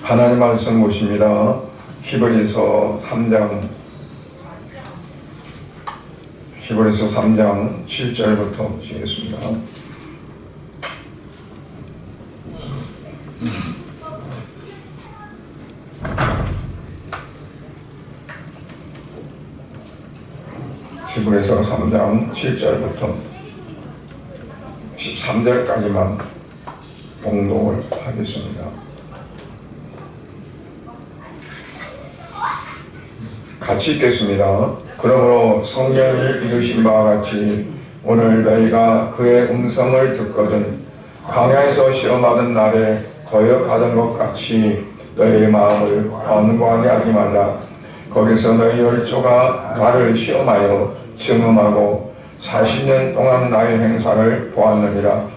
하나님 말씀 보십니다. 히브리서 3장 7절부터 보시겠습니다. 히브리서 3장 7절부터 13절까지만 봉독을 하겠습니다. 같이 읽겠습니다. 그러므로 성령이 이르신 바와 같이 오늘 너희가 그의 음성을 듣거든 광야에서 시험하던 날에 거역하던 것 같이 너희의 마음을 완고하게 하지 말라. 거기서 너희 열조가 나를 시험하여 증음하고 40년 동안 나의 행사를 보았느니라.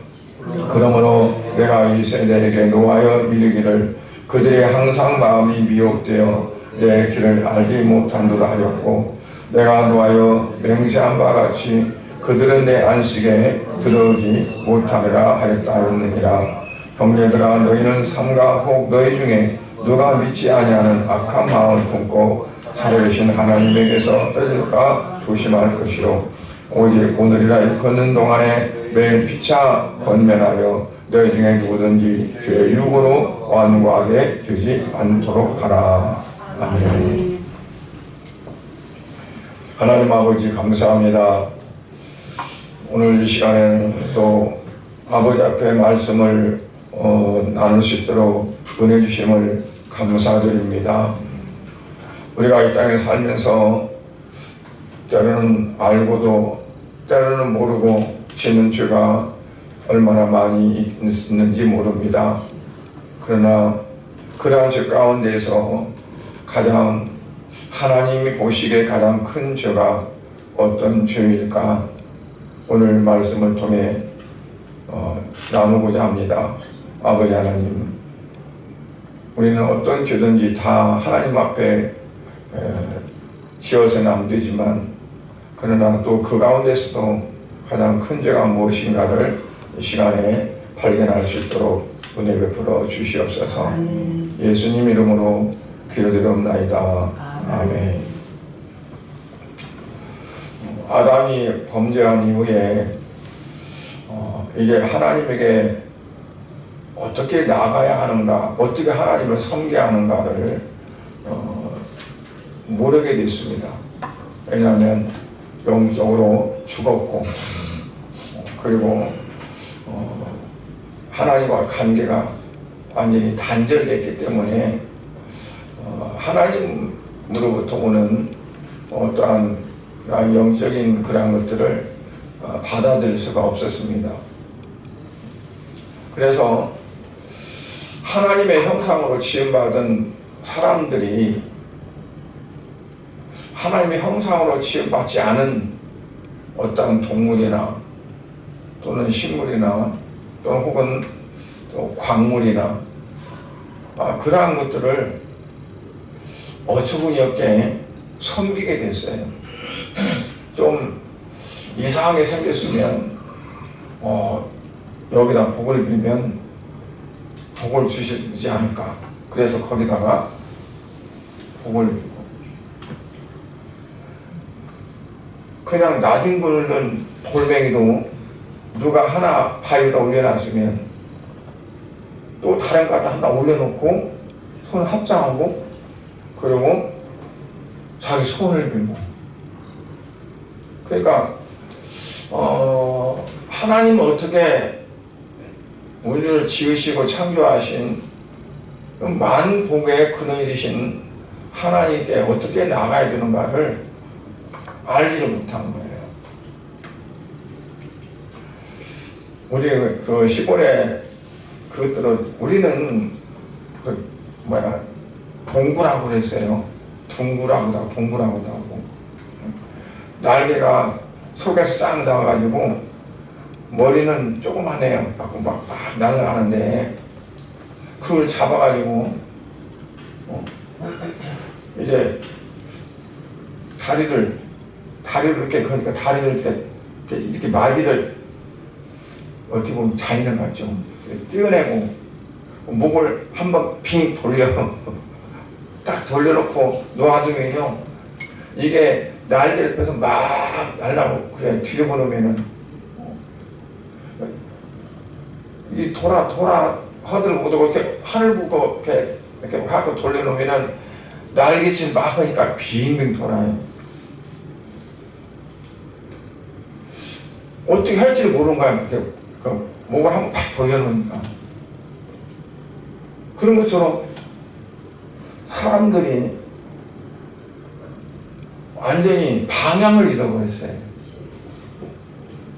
그러므로 내가 이 세대에게 노하여 이르기를 그들의 항상 마음이 미혹되어 내 길을 알지 못한도다 하였고, 내가 노하여 맹세한 바 같이 그들은 내 안식에 들어오지 못하리라 하였느니라. 형제들아, 너희는 삼가 혹 너희 중에 누가 믿지 아니하는 악한 마음을 품고 살아계신 하나님에게서 떠질까 조심할 것이요, 오직 오늘이라 걷는 동안에 매일 피차 권면하여 너희 중에 누구든지 죄의 유혹으로 완고하게 되지 않도록 하라. 아멘. 하나님 아버지 감사합니다. 오늘 이 시간에는 또 아버지 앞에 말씀을 나눌 수 있도록 은혜 주심을 감사드립니다. 우리가 이 땅에 살면서 때로는 알고도 때로는 모르고 짓는 죄가 얼마나 많이 있는지 모릅니다. 그러나 그러한 죄 가운데서 가장 하나님이 보시기에 가장 큰 죄가 어떤 죄일까 오늘 말씀을 통해 나누고자 합니다. 아버지 하나님, 우리는 어떤 죄든지 다 하나님 앞에 지어서는 안 되지만, 그러나 또 그 가운데서도 가장 큰 죄가 무엇인가를 이 시간에 발견할 수 있도록 은혜 베풀어 주시옵소서. 예수님 이름으로 기도드리옵나이다. 아멘. 아담이 범죄한 이후에 이제 하나님에게 어떻게 나아가야 하는가, 어떻게 하나님을 섬겨야 하는가를 모르게 됐습니다. 왜냐하면 영적으로 죽었고, 그리고 하나님과 관계가 완전히 단절됐기 때문에 하나님으로부터 오는 어떠한 영적인 그런 것들을 받아들일 수가 없었습니다. 그래서 하나님의 형상으로 지음받은 사람들이 하나님의 형상으로 지음받지 않은 어떠한 동물이나 또는 식물이나 또는 혹은 또 광물이나 그러한 것들을 어처구니없게 섬기게 됐어요. 좀 이상하게 생겼으면 여기다 복을 빌면 복을 주시지 않을까. 그래서 거기다가 복을 빌고, 그냥 나중 굴는 돌멩이도 누가 하나 바위에다 올려놨으면 또 다른 거 하나 올려놓고 손을 합장하고, 그리고 자기 손을 빌고. 그러니까 하나님은 어떻게 우리를 지으시고 창조하신 만복의 근원이신 하나님께 어떻게 나가야 되는가를 알지를 못한 거예요. 우리 그 시골에 그것들은, 우리는 동구라고 그랬어요. 둥구라고도 하고 동구라고도 하고, 날개가 속에서 쫙 나와가지고 머리는 조그만해요. 막 날아가는데 그걸 잡아가지고 이제 다리를 이렇게, 그러니까 다리를 이렇게 마디를 어떻게 보면 잔인한 것 같죠. 띄어내고 목을 한번 빙 돌려 딱 돌려놓고 놓아두면요, 이게 날개를 펴서 막 날라고 그래 뒤집어 놓으면은 이 돌아 허들 못하고 이렇게 하늘 보고 이렇게 하고 돌려놓으면은 날개짓 막 하니까 빙빙 돌아요. 어떻게 할지를 모르는 거야. 이렇게 목을 한번 팍 돌려놓으니까. 그런 것처럼 사람들이 완전히 방향을 잃어버렸어요.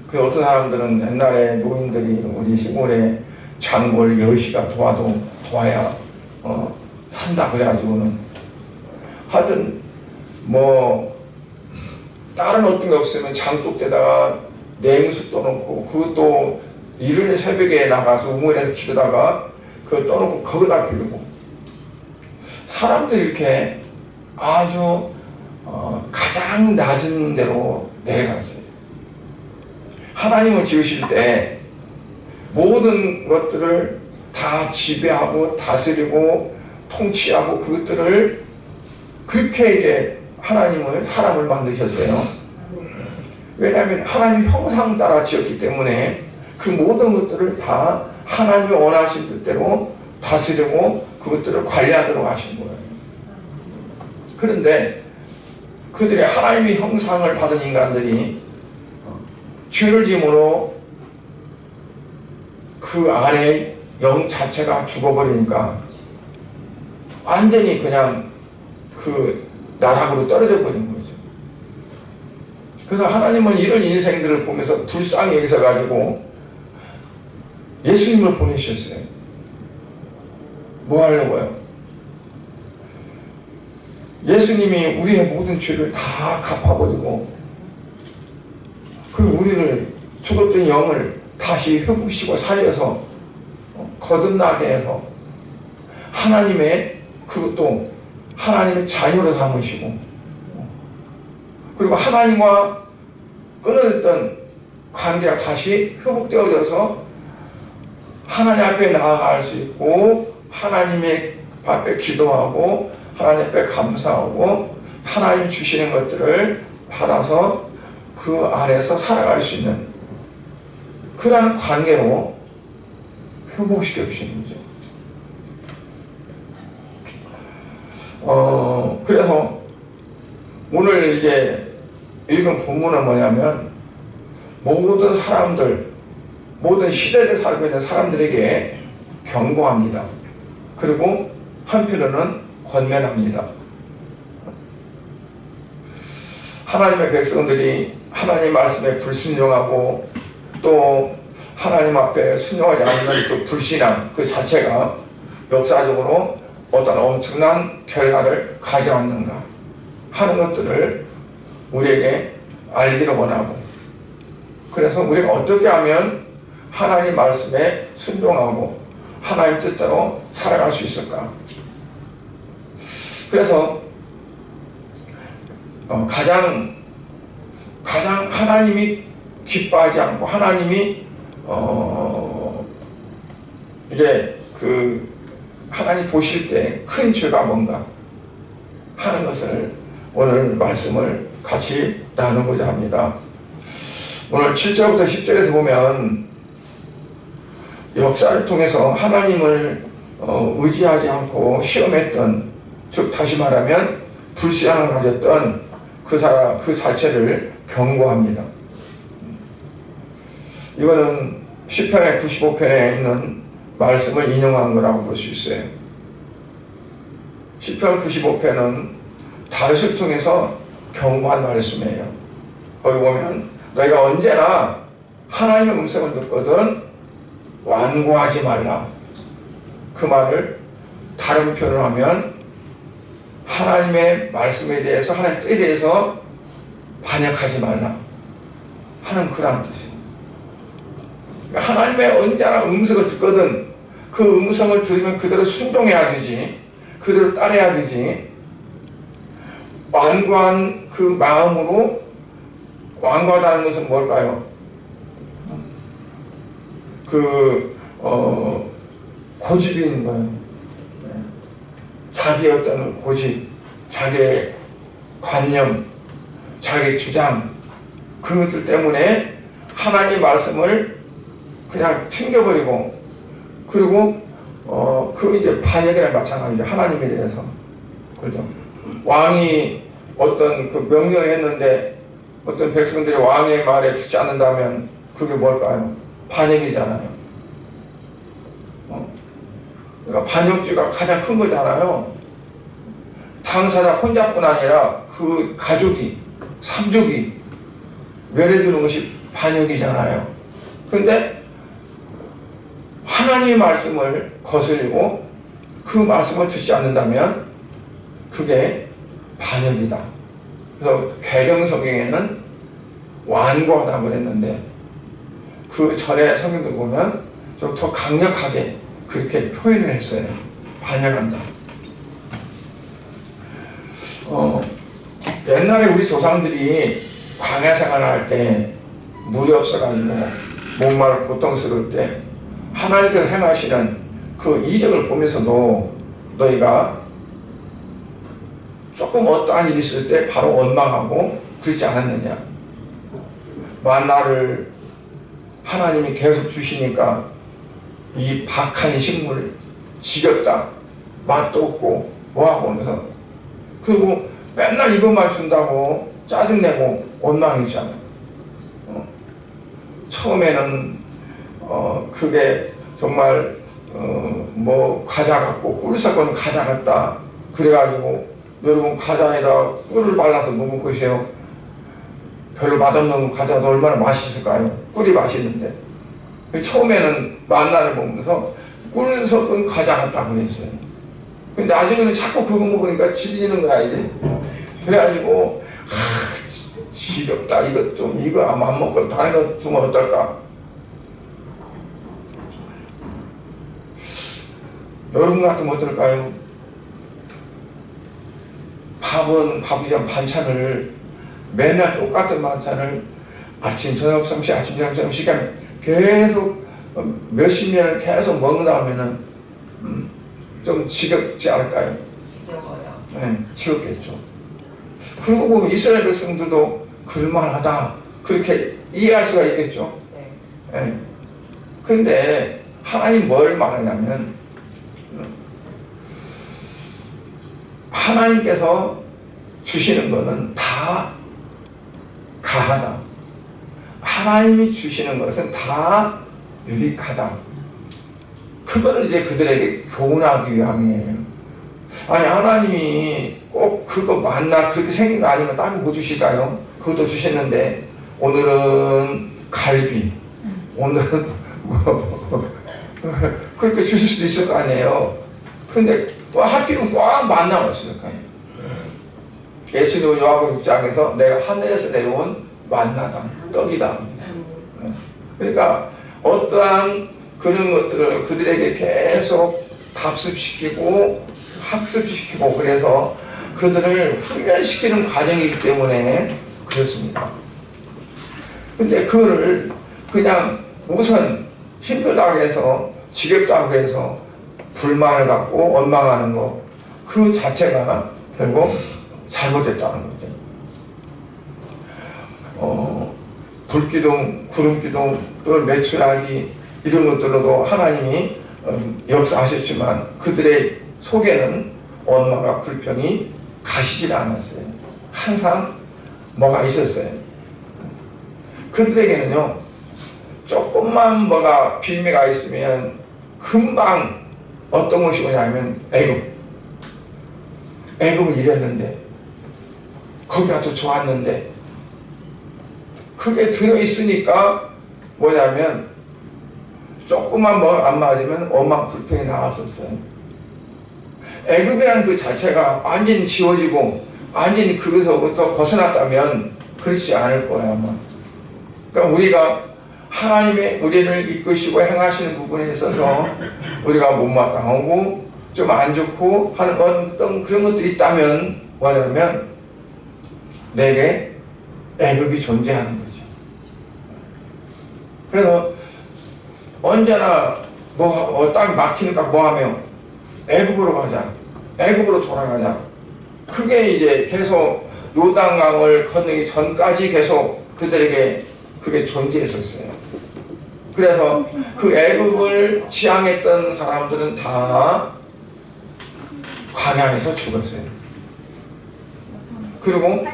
그 어떤 사람들은 옛날에 노인들이 우리 시골에 장골 10시가 도와야 산다 그래가지고는 하여튼 뭐 다른 어떤 게 없으면 장독대다가 냉수 떠놓고 그것도 이른 새벽에 나가서 우물에서 기르다가 그거 떠놓고 거기다 기르고 사람들이 이렇게 아주 가장 낮은 데로 내려갔어요. 하나님을 지으실 때 모든 것들을 다 지배하고 다스리고 통치하고 그것들을 그렇게 이제 하나님을 사람을 만드셨어요. 왜냐하면 하나님 형상 따라 지었기 때문에 그 모든 것들을 다 하나님이 원하신 뜻대로 다스리고 그것들을 관리하도록 하신 거예요. 그런데 그들이 하나님의 형상을 받은 인간들이 죄를 지음으로 그 안에 영 자체가 죽어버리니까 완전히 그냥 그 나락으로 떨어져 버린 거죠. 그래서 하나님은 이런 인생들을 보면서 불쌍히 여기셔가지고 예수님을 보내셨어요. 뭐 하려고요? 예수님이 우리의 모든 죄를 다 갚아버리고 그리고 우리를 죽었던 영을 다시 회복시키고 살려서 거듭나게 해서 하나님의 그것도 하나님의 자녀로 삼으시고 그리고 하나님과 끊어졌던 관계가 다시 회복되어져서 하나님 앞에 나아갈 수 있고 하나님의 앞에 기도하고 하나님 앞에 감사하고 하나님 주시는 것들을 받아서 그 안에서 살아갈 수 있는 그러한 관계로 회복시켜 주시는 거죠. 그래서 오늘 이제 읽은 본문은 뭐냐면 모든 사람들, 모든 시대를 살고 있는 사람들에게 경고합니다. 그리고 한편으로는 권면합니다. 하나님의 백성들이 하나님 말씀에 불순종하고 또 하나님 앞에 순종하지 않는 그 불신앙 그 자체가 역사적으로 어떤 엄청난 결과를 가져왔는가 하는 것들을 우리에게 알기를 원하고 그래서 우리가 어떻게 하면 하나님 말씀에 순종하고 하나님 뜻대로 살아갈 수 있을까. 그래서 가장 하나님이 기뻐하지 않고 하나님이 이제 그 하나님 보실 때 큰 죄가 뭔가 하는 것을 오늘 말씀을 같이 나누고자 합니다. 오늘 7절부터 10절에서 보면 역사를 통해서 하나님을 의지하지 않고 시험했던 즉 다시 말하면 불신앙을 가졌던 그 자체를 경고합니다. 이거는 시편의 95편에 있는 말씀을 인용한 거라고 볼 수 있어요. 시편 95편은 다윗을 통해서 경고한 말씀이에요. 거기 보면 너희가 언제나 하나님의 음성을 듣거든 완고하지 말라. 그 말을 다른 표현을 하면 하나님의 말씀에 대해서 하나님의 뜻에 대해서 반역하지 말라 하는 그런 뜻이에요. 하나님의 언제나 음성을 듣거든 그 음성을 들으면 그대로 순종해야 되지 그대로 따라야 되지 완고한 그 마음으로 완고하다는 것은 뭘까요? 고집이 있는 거예요. 자기의 어떤 고집, 자기의 관념, 자기의 주장, 그런 것들 때문에 하나님 말씀을 그냥 튕겨버리고, 그리고 그 이제 반역이랑 마찬가지죠. 하나님에 대해서. 그렇죠. 왕이 어떤 그 명령을 했는데 어떤 백성들이 왕의 말에 듣지 않는다면 그게 뭘까요? 반역이잖아요. 그러니까 반역죄가 가장 큰 거잖아요. 당사자 혼자뿐 아니라 그 가족이, 삼족이 멸해주는 것이 반역이잖아요. 그런데 하나님의 말씀을 거스리고 그 말씀을 듣지 않는다면 그게 반역이다. 그래서 개정 성경에는 완고하다고 그랬는데 그 전에 성경을 보면 좀 더 강력하게 그렇게 표현을 했어요. 반역한다. 옛날에 우리 조상들이 광야 생활할 때 물이 없어가지고 목마르고 고통스러울 때 하나님께서 행하시는 그 이적을 보면서도 너희가 조금 어떠한 일이 있을 때 바로 원망하고 그렇지 않았느냐. 만나를 하나님이 계속 주시니까 이 박한 식물 지겹다, 맛도 없고 뭐하고 하면서, 그리고 맨날 이것만 준다고 짜증내고 원망이잖아요. 처음에는 그게 정말 뭐 과자 같고 꿀 섞은 과자 같다 그래가지고 여러분 과자에다 꿀을 발라서 먹어보세요. 별로 맛없는 과자도 얼마나 맛있을까요? 꿀이 맛있는데. 처음에는 만나를 먹으면서 꿀 섞은 과자 같다고 했어요. 근데 나중에는 자꾸 그거 먹으니까 질리는 거야 이제. 그래가지고 지겹다, 이것 좀, 이거 아마 안 먹고 다른 거 주면 어떨까? 여러분 같으면 어떨까요? 밥이랑 반찬을 맨날 똑같은 반찬을 아침 저녁 점심 아침 저녁 점심 시간 계속 몇십 년을 계속 먹는다 하면은 좀 지겹지 않을까요? 지겨워요. 네, 지겹겠죠. 그러고 보면 이스라엘 백성들도 그럴만하다 그렇게 이해할 수가 있겠죠. 네. 네. 근데 하나님 뭘 말하냐면 하나님께서 주시는 것은 다 가하다. 하나님이 주시는 것은 다 유익하다. 그거를 이제 그들에게 교훈하기 위함이에요. 아니 하나님이 꼭 그거 맞나 그렇게 생긴 거 아니면 다른 거 주실까요? 그것도 주셨는데 오늘은 갈비, 오늘은 뭐 그렇게 주실 수도 있을 거 아니에요. 근데 하필은 꽉 만나고 있을까요? 예수님은 요한복음 6장에서 내가 하늘에서 내려온 만나다, 떡이다. 그러니까 어떠한 그런 것들을 그들에게 계속 답습시키고 학습시키고 그래서 그들을 훈련시키는 과정이기 때문에 그렇습니다. 근데 그거를 그냥 우선 힘들다고 해서 지겹다고 해서 불만을 갖고 원망하는 거 그 자체가 결국 잘못됐다는 거죠. 불기둥, 구름기둥 또는 메추라기 이런 것들로도 하나님이 역사하셨지만 그들의 속에는 원망과 불평이 가시질 않았어요. 항상 뭐가 있었어요. 그들에게는요 조금만 뭐가 빌미가 있으면 금방 어떤 것이 오냐면 애굽은 이랬는데 거기가 더 좋았는데 그게 들어있으니까 뭐냐면 조금만 뭐 안 맞으면 원망 불평이 나왔었어요. 애굽이라는 그 자체가 완전히 지워지고 완전히 그것서부터 벗어났다면 그렇지 않을 거예요 아마. 그러니까 우리가 하나님의 우리를 이끄시고 행하시는 부분에 있어서 우리가 못마땅하고 좀 안 좋고 하는 어떤 그런 것들이 있다면 뭐냐면 내게 애굽이 존재하는 거죠. 그래서 언제나 딱 막히니까 뭐하며 애굽으로 가자, 애굽으로 돌아가자. 그게 이제 계속 요단강을 건너기 전까지 계속 그들에게 그게 존재했었어요. 그래서 그 애굽을 지향했던 사람들은 다 광야에서 죽었어요. 그리고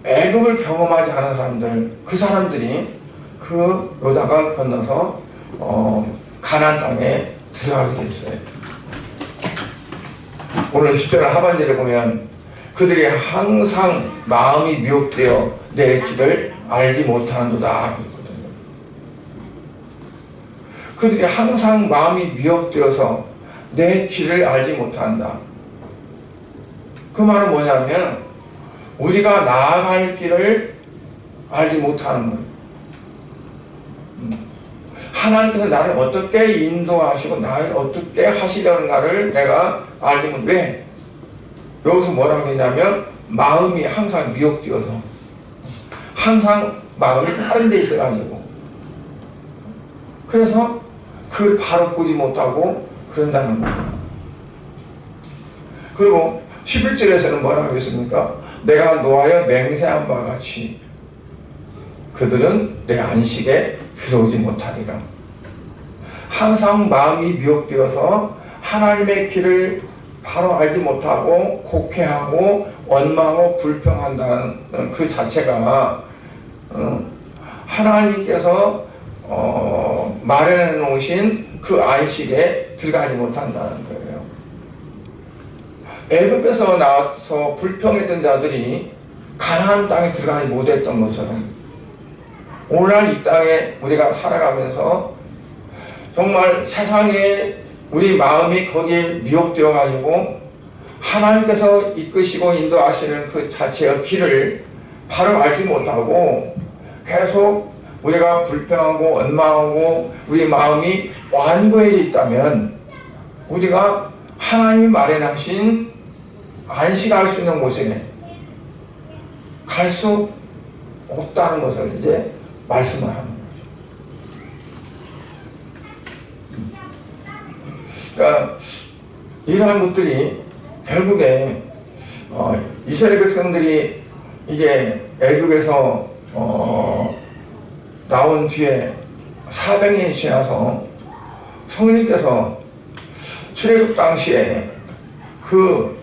애굽을 경험하지 않은 사람들, 그 사람들이 그 요단강 건너서 가나안 땅에 들어가게 됐어요. 오늘 10절 하반절에 보면 그들이 항상 마음이 미혹되어 내 길을 알지 못하는도다. 그들이 항상 마음이 미혹되어서 내 길을 알지 못한다. 그 말은 뭐냐면 우리가 나아갈 길을 알지 못하는 거예요. 하나님께서 나를 어떻게 인도하시고 나를 어떻게 하시려는가를 내가 알지 못해. 왜? 여기서 뭐라고 했냐면 마음이 항상 미혹되어서 항상 마음이 다른 데 있어가지고 그래서 그걸 바로 보지 못하고 그런다는 거예요. 그리고 11절에서는 뭐라고 했습니까? 내가 노하여 맹세한 바와 같이 그들은 내 안식에 들어오지 못하리라. 항상 마음이 미혹되어서 하나님의 길을 바로 알지 못하고 곡해하고 원망하고 불평한다는 그 자체가 하나님께서 마련해 놓으신 그 안식에 들어가지 못한다는 거예요. 애굽에서 나와서 불평했던 자들이 가나안 땅에 들어가지 못했던 것처럼 오늘날 이 땅에 우리가 살아가면서 정말 세상에 우리 마음이 거기에 미혹되어 가지고 하나님께서 이끄시고 인도하시는 그 자체의 길을 바로 알지 못하고 계속 우리가 불평하고 원망하고 우리 마음이 완고해져 있다면 우리가 하나님이 마련하신 안식할 수 있는 곳에 갈 수 없다는 것을 이제 말씀을 하는 거죠. 그러니까 이러한 것들이 결국에 이스라엘 백성들이 이제 애굽에서 나온 뒤에 400년이 지나서 성령님께서 출애굽 당시에 그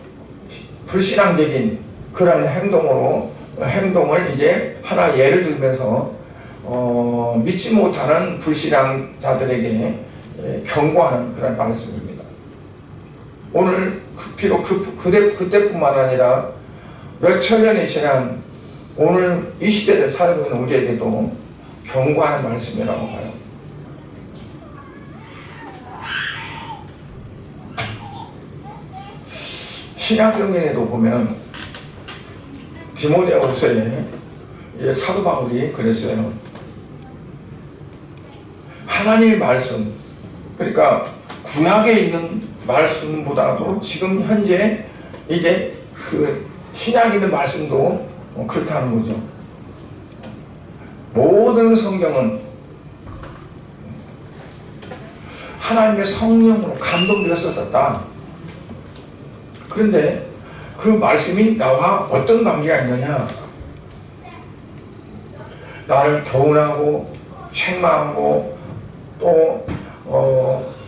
불신앙적인 그런 행동을 이제 하나 예를 들면서 믿지 못하는 불신앙자들에게 경고하는 그런 말씀입니다. 오늘 비록 그때뿐만 아니라 몇천 년이 지난 오늘 이 시대를 살고 있는 우리에게도 경고하는 말씀이라고 봐요. 신약성경에도 보면 디모데후서에 사도 바울이 그랬어요. 하나님의 말씀, 그러니까 구약에 있는 말씀보다도 지금 현재 이제 그 신약에 있는 말씀도 그렇다는 거죠. 모든 성경은 하나님의 성령으로 감동되었었다. 그런데 그 말씀이 나와 어떤 관계가 있느냐? 나를 교훈하고 책망하고 또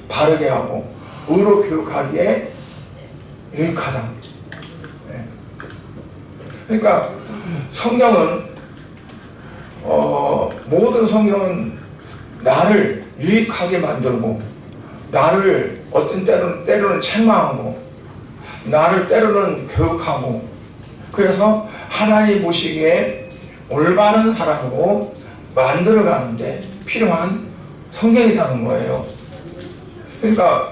바르게 하고 의로 교육하기에 유익하다. 그러니까 성경은 모든 성경은 나를 유익하게 만들고 나를 어떤 때로는 책망하고 나를 때로는 교육하고 그래서 하나님 보시기에 올바른 사람으로 만들어가는데 필요한 성경이라는 거예요. 그러니까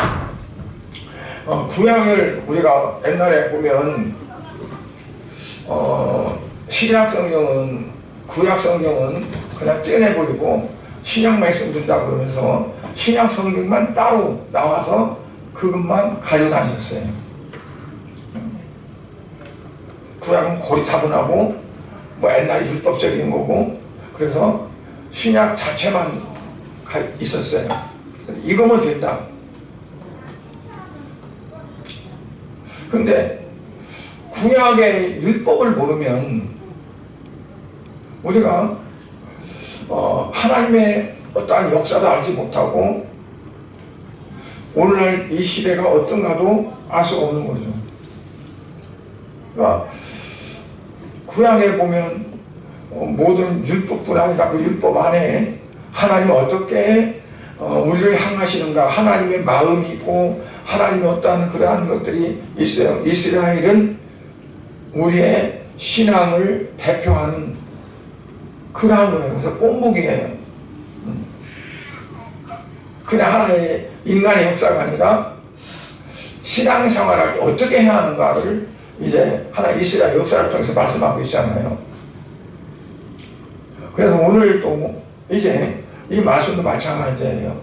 구약을 우리가 옛날에 보면 신약 성경은 구약 성경은 그냥 떼내버리고 신약 말씀 준다 그러면서 신약 성경만 따로 나와서 그것만 가지고 다녔어요. 구약은 고리타분하고 뭐 옛날 율법적인 거고 그래서 신약 자체만 있었어요. 이거면 된다. 근데 구약의 율법을 모르면 우리가 하나님의 어떠한 역사도 알지 못하고 오늘날 이 시대가 어떤가도 알 수가 없는 거죠. 그러니까 구약에 보면 모든 율법뿐 아니라 그 율법 안에 하나님은 어떻게 우리를 향하시는가, 하나님의 마음이 있고 하나님의 어떠한 그러한 것들이 있어요. 이스라엘은 우리의 신앙을 대표하는 그러한 거예요. 그래서 뽕복이에요. 그냥 하나의 인간의 역사가 아니라 신앙생활을 어떻게 해야 하는가를 이제 하나 이스라엘 역사를 통해서 말씀하고 있잖아요. 그래서 오늘 또 이제 이 말씀도 마찬가지예요.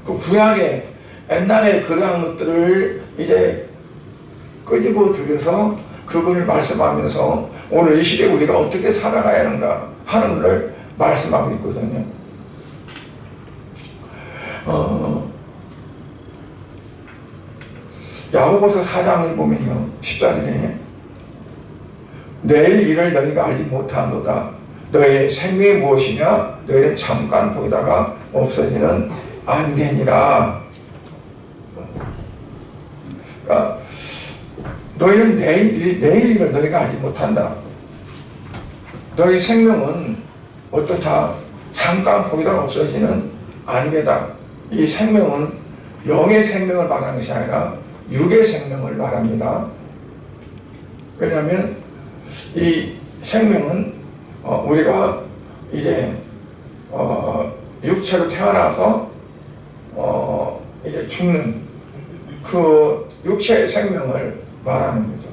그 구약의 옛날에 그러한 것들을 이제 끄집어 들여서 그걸 말씀하면서 오늘 이 시대에 우리가 어떻게 살아가야 하는가 하는 것을 말씀하고 있거든요. 야고보서 4장에 보면요, 14절에 내일 일을 너희가 알지 못하노다. 너의 생명이 무엇이냐? 너희는 잠깐 보이다가 없어지는 안개니라. 그러니까 너희는 내일 일을 너희가 알지 못한다. 너희 생명은 어떻다? 잠깐 보이다가 없어지는 안개다. 이 생명은 영의 생명을 말하는 것이 아니라 육의 생명을 말합니다. 왜냐하면 이 생명은 우리가 이제 육체로 태어나서 이제 죽는 그 육체의 생명을 말하는 거죠.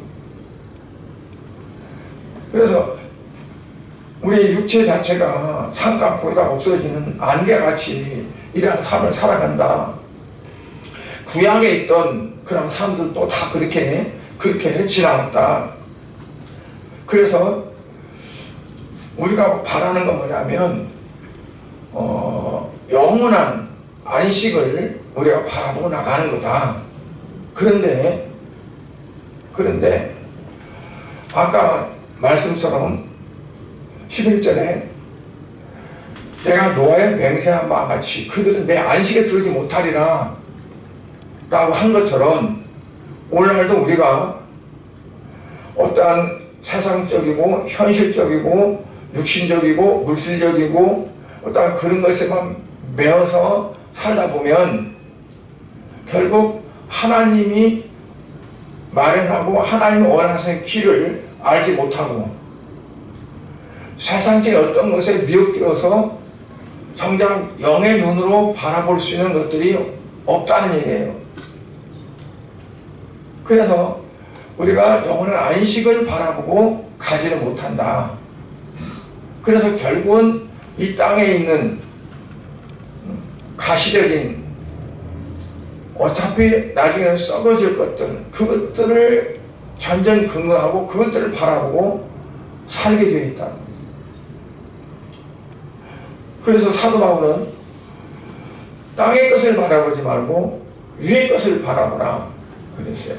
그래서 우리 육체 자체가 잠깐 보이다가 없어지는 안개같이 이러한 삶을 살아간다. 구약에 있던 그런 사람들도 다 그렇게 지나갔다. 그래서 우리가 바라는 건 뭐냐면 영원한 안식을 우리가 바라보고 나가는 거다. 그런데 아까 말씀처럼 11절에 내가 노아의 맹세한 바와 같이 그들은 내 안식에 들어오지 못하리라 라고 한 것처럼 오늘날도 우리가 어떠한 세상적이고 현실적이고 육신적이고 물질적이고 어떠한 그런 것에만 매어서 살다 보면 결국 하나님이 마련하고 하나님이 원하시는 길을 알지 못하고 세상적인 어떤 것에 미혹되어서 정작 영의 눈으로 바라볼 수 있는 것들이 없다는 얘기예요. 그래서 우리가 영원한 안식을 바라보고 가지를 못한다. 그래서 결국은 이 땅에 있는 가시적인 어차피 나중에는 썩어질 것들, 그것들을 전전긍긍하고 그것들을 바라보고 살게 되어 있다. 그래서 사도 바울은 땅의 것을 바라보지 말고 위의 것을 바라보라 그랬어요.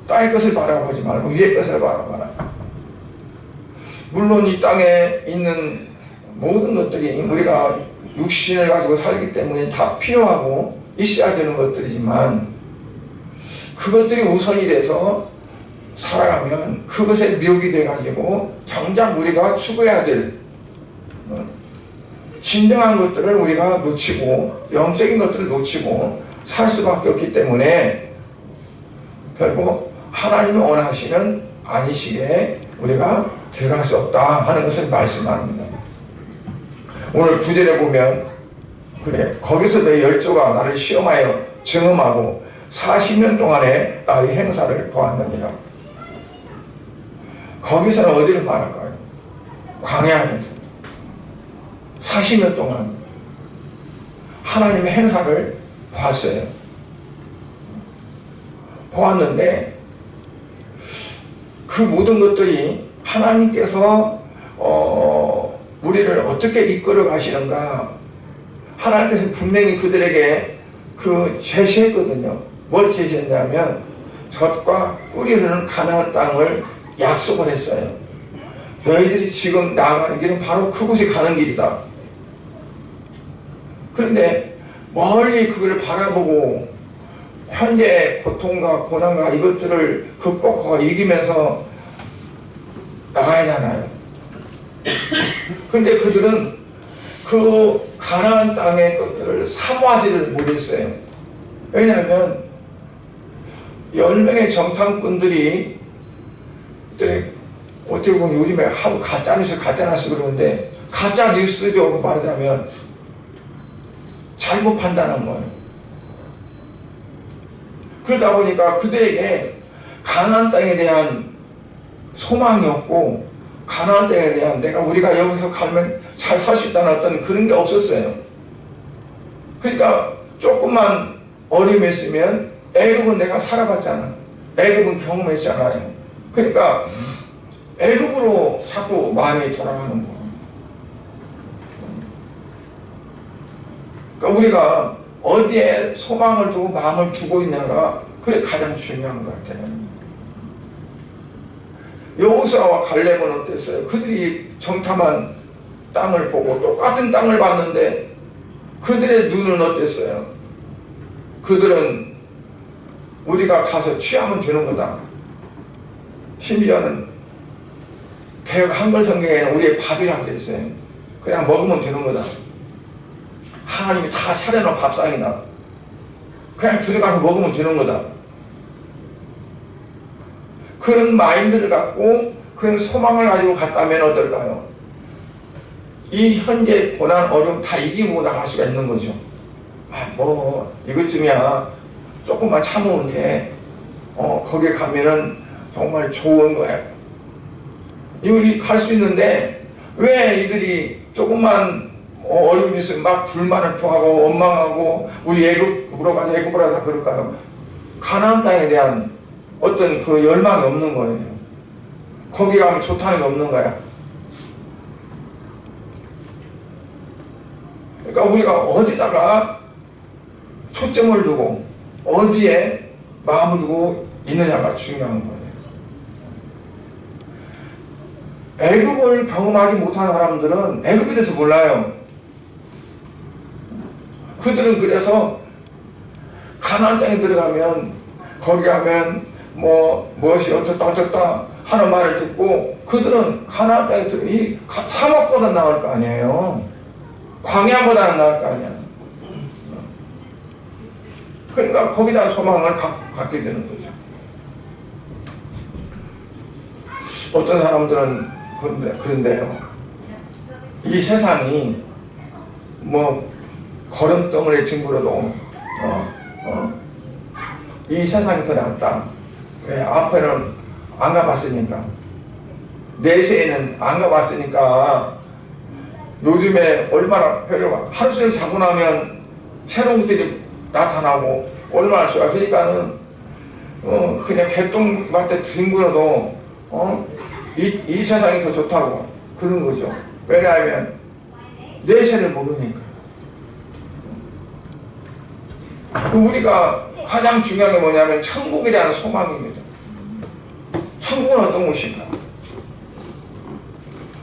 땅의 것을 바라보지 말고 위의 것을 바라봐라. 물론 이 땅에 있는 모든 것들이 우리가 육신을 가지고 살기 때문에 다 필요하고 있어야 되는 것들이지만 그것들이 우선이 돼서 살아가면 그것에 미혹이 돼가지고 정작 우리가 추구해야 될 진정한 것들을 우리가 놓치고 영적인 것들을 놓치고 살 수밖에 없기 때문에 결국 하나님이 원하시는 안식에 우리가 들어갈 수 없다 하는 것을 말씀합니다. 오늘 9절에 보면 그래 거기서 내 열조가 나를 시험하여 증음하고 40년 동안에 나의 행사를 보았느니라. 거기서는 어디를 말할까요? 광야에서 40년 동안 하나님의 행사를 봤어요. 보았는데 그 모든 것들이 하나님께서 우리를 어떻게 이끌어 가시는가. 하나님께서 분명히 그들에게 제시했거든요. 뭘 제시했냐면 젖과 꿀이 흐르는 가나안 땅을 약속을 했어요. 너희들이 지금 나아가는 길은 바로 그곳에 가는 길이다. 그런데 멀리 그걸 바라보고 현재 고통과 고난과 이것들을 극복하고 이기면서 나가야 하나요? 그런데 그들은 그 가나안 땅의 것들을 사모하지를 못했어요. 왜냐하면 10명의 정탐꾼들이 어떻게 보면 요즘에 하도 가짜뉴스 그러는데 가짜뉴스죠. 말하자면 잘못 판단한 거예요. 그러다 보니까 그들에게 가나안 땅에 대한 소망이 없고 가나안 땅에 대한 우리가 여기서 가면 잘 살 수 있다는 어떤 그런 게 없었어요. 그러니까 조금만 어려움이 있으면 애굽은 내가 살아봤잖아. 애굽은 경험했잖아요. 그러니까 애굽으로 자꾸 마음이 돌아가는 거예요. 그러니까 우리가 어디에 소망을 두고 마음을 두고 있냐가 그게 가장 중요한 것 같아요. 여호수아와 갈렙은 어땠어요? 그들이 정탐한 땅을 보고 똑같은 땅을 봤는데 그들의 눈은 어땠어요? 그들은 우리가 가서 취하면 되는 거다. 심지어는 개혁 한글 성경에는 우리의 밥이라고 그랬어요. 그냥 먹으면 되는 거다. 하나님이 다 차려놓은 밥상이다. 그냥 들어가서 먹으면 되는 거다. 그런 마인드를 갖고 그런 소망을 가지고 갔다면 어떨까요? 이 현재 고난 어려움 다 이기고 나갈 수가 있는 거죠. 이것쯤이야 조금만 참으면 돼. 거기에 가면은 정말 좋은 거야. 이들이 갈 수 있는데 왜 이들이 조금만 어려움이 있으면 막 불만을 토하고 원망하고 우리 애굽으로 가자 애굽으로 가자 그럴까요? 가나안 땅에 대한 어떤 그 열망이 없는 거예요. 거기 가면 좋다는 게 없는 거야. 그러니까 우리가 어디다가 초점을 두고 어디에 마음을 두고 있느냐가 중요한 거예요. 애굽을 경험하지 못한 사람들은 애굽에 대해서 몰라요. 그들은 그래서 가나안 땅에 들어가면 거기 가면 무엇이 어쩌다 하는 말을 듣고 그들은 가나안 땅에 들으니 사막보다 나을 거 아니에요. 광야보다는 나을 거 아니야. 그러니까 거기다 소망을 갖게 되는 거죠. 어떤 사람들은 그런데요. 이 세상이 거름덩어리 뒹굴어도 이 세상이 더 낫다. 왜? 앞에는 안 가봤으니까. 내세에는 안 가봤으니까 요즘에 얼마나 별로 하루 종일 자고 나면 새로운 것들이 나타나고 얼마나 좋아. 그러니까는 그냥 개똥밭에 뒹굴어도 이 세상이 더 좋다고 그런 거죠. 왜냐하면 내세를 모르니까. 우리가 가장 중요한 게 뭐냐면 천국에 대한 소망입니다. 천국은 어떤 곳인가?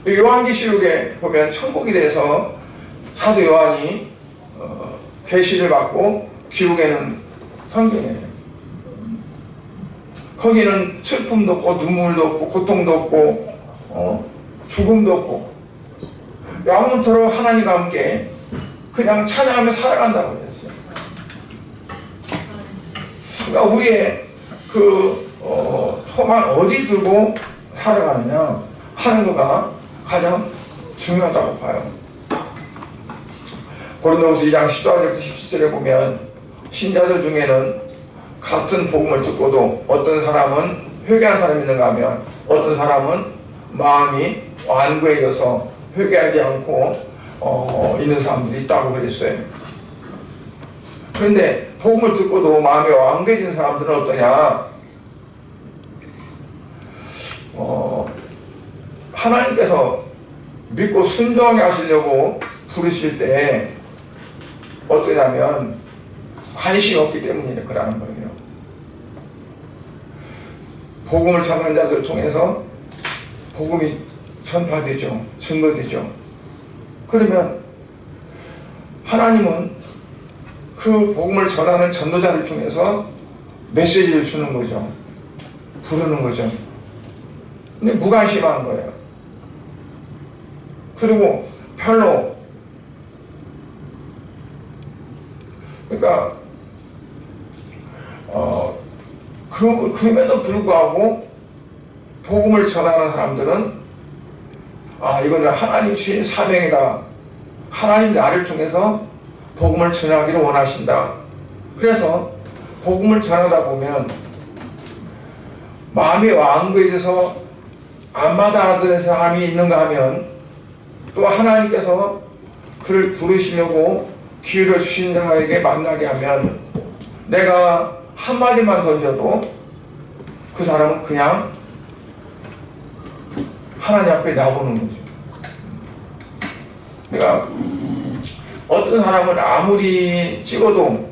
요한계시록에 보면 천국에 대해서 사도 요한이 계시를 받고 기록에는 성경이에요. 거기는 슬픔도 없고 눈물도 없고 고통도 없고 죽음도 없고 영원토록 하나님과 함께 그냥 찬양하며 살아간다고 그랬어요. 그러니까 우리의 소망 어디 두고 살아가느냐 하는 거가 가장 중요하다고 봐요. 고린도후서 2장 14절부터 17절에 보면 신자들 중에는 같은 복음을 듣고도 어떤 사람은 회개한 사람이 있는가 하면 어떤 사람은 마음이 완고해져서 회개하지 않고 있는 사람들이 있다고 그랬어요. 그런데 복음을 듣고도 마음이 완고해진 사람들은 어떠냐? 하나님께서 믿고 순종하게 하시려고 부르실 때 어떠냐면 관심이 없기 때문에 그러는 거예요. 복음을 전하는 자들을 통해서 복음이 전파되죠. 증거되죠. 그러면 하나님은 그 복음을 전하는 전도자를 통해서 메시지를 주는 거죠. 부르는 거죠. 근데 무관심한 거예요. 그리고 별로 그러니까 그럼에도 불구하고 복음을 전하는 사람들은 이건 하나님 주신 사명이다. 하나님 나를 통해서 복음을 전하기를 원하신다. 그래서 복음을 전하다 보면 마음이 완고해져서 안 받아들이는 사람이 있는가 하면 또 하나님께서 그를 부르시려고 기회를 주신 자에게 만나게 하면 내가 한마디만 던져도 그 사람은 그냥 하나님 앞에 나오는 거죠. 그러니까 어떤 사람은 아무리 찍어도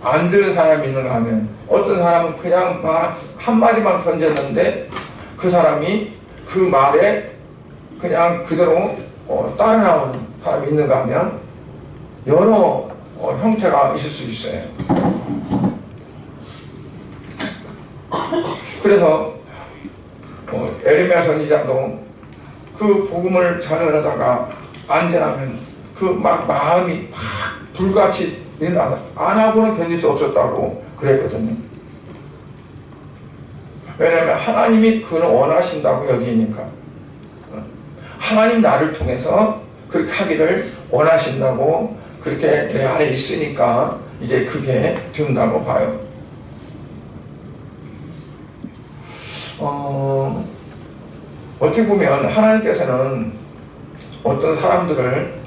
안 들은 사람이 있는가 하면 어떤 사람은 그냥 말 한마디만 던졌는데 그 사람이 그 말에 그냥 그대로 따라 나오는 사람이 있는가 하면 여러 형태가 있을 수 있어요. 그래서 에레미야 선지자도 그 복음을 전하다가 안전하면 그 막 마음이 막 불같이 일어나서 안 하고는 견딜 수 없었다고 그랬거든요. 왜냐하면 하나님이 그를 원하신다고 여기니까. 하나님 나를 통해서 그렇게 하기를 원하신다고 그렇게 내 안에 있으니까 이제 그게 된다고 봐요. 어떻게 보면 하나님께서는 어떤 사람들을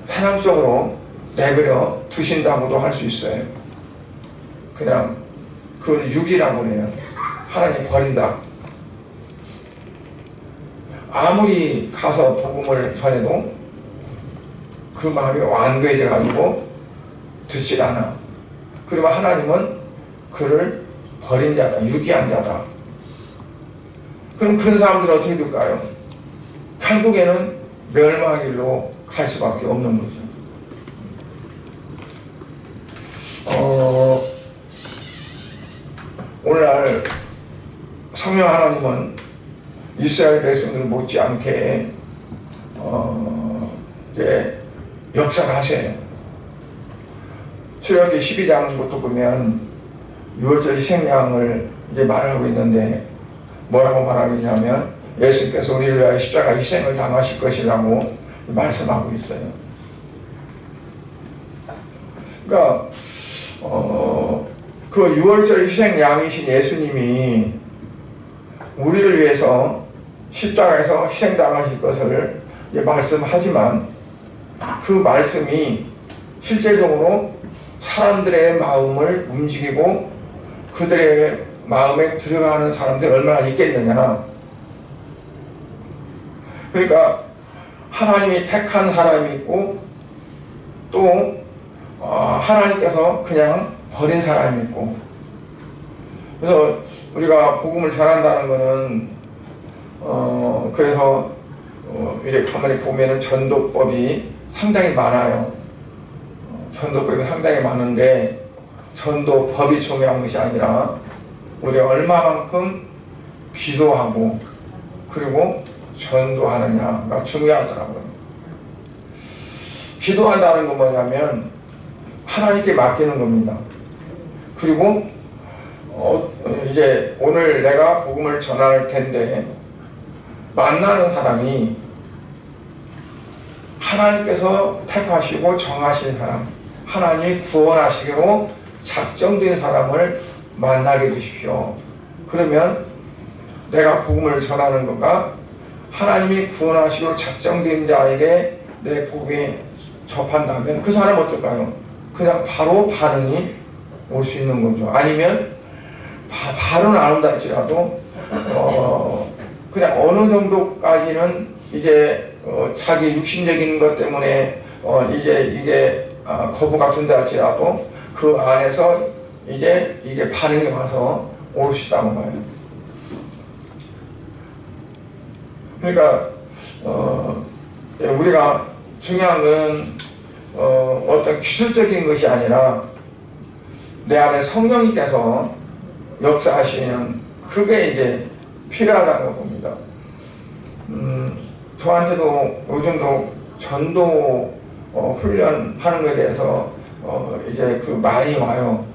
태양 속으로 내버려 두신다고도 할 수 있어요. 그냥 그건 육이라고 해요. 하나님 버린다. 아무리 가서 복음을 전해도 그 마음이 완고해져 가지고 듣질 않아. 그러면 하나님은 그를 버린 자다. 유기한 자다. 그럼 그런 사람들은 어떻게 될까요? 결국에는 멸망의 길로 갈 수밖에 없는 거죠. 오늘날 성령 하나님은 이스라엘 백성들 못지않게 이제 역사를 하세요. 출애굽기 12장부터 보면 6월절 희생양을 이제 말하고 있는데 뭐라고 말하고 있냐면 예수님께서 우리를 위하여 십자가 희생을 당하실 것이라고 말씀하고 있어요. 그러니까 그 6월절 희생양이신 예수님이 우리를 위해서 십자가에서 희생당하실 것을 말씀하지만 그 말씀이 실제적으로 사람들의 마음을 움직이고 그들의 마음에 들어가는 사람들이 얼마나 있겠느냐. 그러니까 하나님이 택한 사람이 있고 또 하나님께서 그냥 버린 사람이 있고. 그래서 우리가 복음을 전한다는 것은 그래서 이렇게 가만히 보면은 전도법이 상당히 많아요. 전도법이 상당히 많은데 전도법이 중요한 것이 아니라 우리가 얼마만큼 기도하고 그리고 전도하느냐가 중요하더라고요. 기도한다는 건 뭐냐면 하나님께 맡기는 겁니다. 그리고 이제 오늘 내가 복음을 전할 텐데 만나는 사람이 하나님께서 택하시고 정하신 사람, 하나님이 구원하시기로 작정된 사람을 만나게 해주십시오. 그러면 내가 복음을 전하는 것과 하나님이 구원하시기로 작정된 자에게 내 복음이 접한다면 그 사람은 어떨까요? 그냥 바로 반응이 올 수 있는 거죠. 아니면 바로는 안 온다 할지라도 그냥 어느 정도까지는 이제 자기 육신적인 것 때문에 이제 이게 거부가 된다 할지라도 그 안에서 이제 이게 반응이 와서 올 수 있다는 거예요. 그러니까 우리가 중요한 것은 어떤 기술적인 것이 아니라 내 안에 성령님께서 역사하시는 그게 이제 필요하다고 봅니다. 저한테도 요즘도 전도 훈련하는 것에 대해서 이제 그 많이 와요.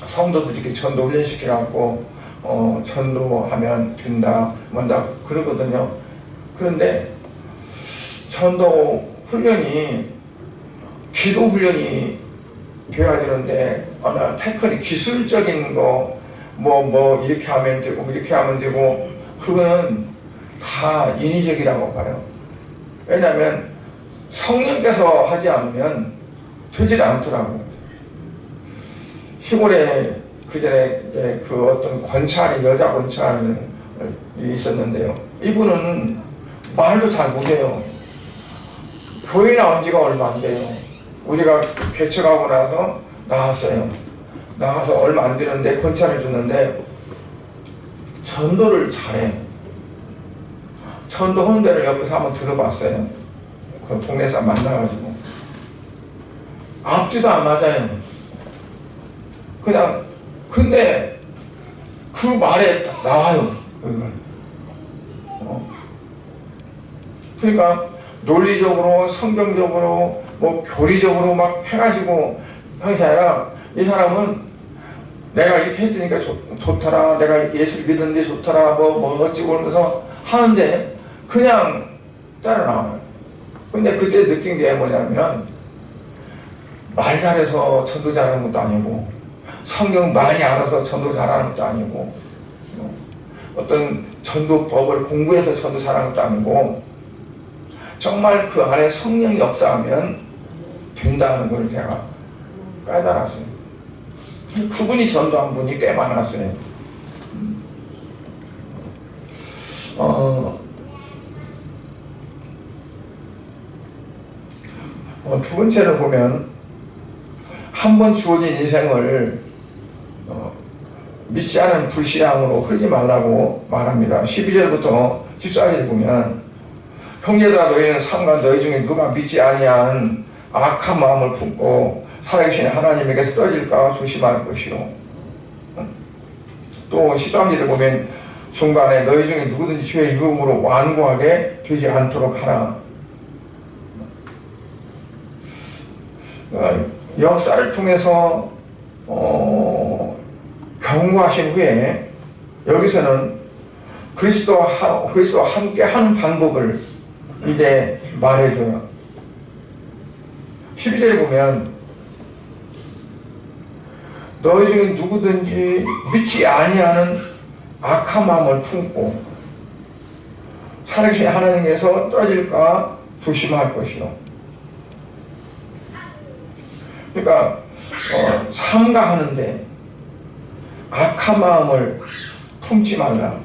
성도들 이렇게 전도 훈련시켜갖고 전도하면 된다, 뭔다 그러거든요. 그런데 전도 훈련이 기도 훈련이 되어야 되는데 테크닉 기술적인 거 뭐 이렇게 하면 되고 이렇게 하면 되고 그거는 다 인위적이라고 봐요. 왜냐하면 성령께서 하지 않으면 되질 않더라고요. 시골에 그전에 이제 그 어떤 권찰이 여자 권찰이 있었는데요. 이분은 말도 잘 못해요. 교회 나온 지가 얼마 안 돼요. 우리가 개척하고 나서 나왔어요. 나가서 얼마 안 되는데 권찰을 줬는데 전도를 잘해. 전도 헌대를 옆에서 한번 들어봤어요. 그 동네 사람 만나가지고 앞뒤도 안 맞아요. 그냥 근데 그 말에 딱 나와요. 그러니까 논리적으로 성경적으로 뭐 교리적으로 막 해가지고 하는 게 아니라 이 사람은 내가 이렇게 했으니까 좋더라, 내가 예수를 믿는데 좋더라, 뭐 어찌고 그러면서 하는데 그냥 따라 나와요. 근데 그때 느낀 게 뭐냐면 말 잘해서 전도 잘하는 것도 아니고 성경 많이 알아서 전도 잘하는 것도 아니고 어떤 전도법을 공부해서 전도 잘하는 것도 아니고 정말 그 안에 성령이 역사하면 된다는 걸 제가 깨달았어요. 그분이 전도한 분이 꽤 많았어요. 두 번째로 보면 한 번 주어진 인생을 믿지 않은 불신앙으로 흐르지 말라고 말합니다. 12절부터 14절 보면 형제들아 너희는 삼가 너희 중에 누가 믿지 아니한 악한 마음을 품고 살아계신 하나님에게서 떨어질까 조심할 것이요. 또 13절에 보면 중간에 너희 중에 누구든지 죄의 유혹으로 완고하게 되지 않도록 하라. 역사를 통해서 경고하신 후에 여기서는 그리스도와 함께 하는 방법을 이제 말해줘요. 12절에 보면 너희 중에 누구든지 믿지 아니하는 악한 마음을 품고 살아계신 하나님께서 떨어질까 조심할 것이요. 그러니까 삼가하는데 악한 마음을 품지 말라.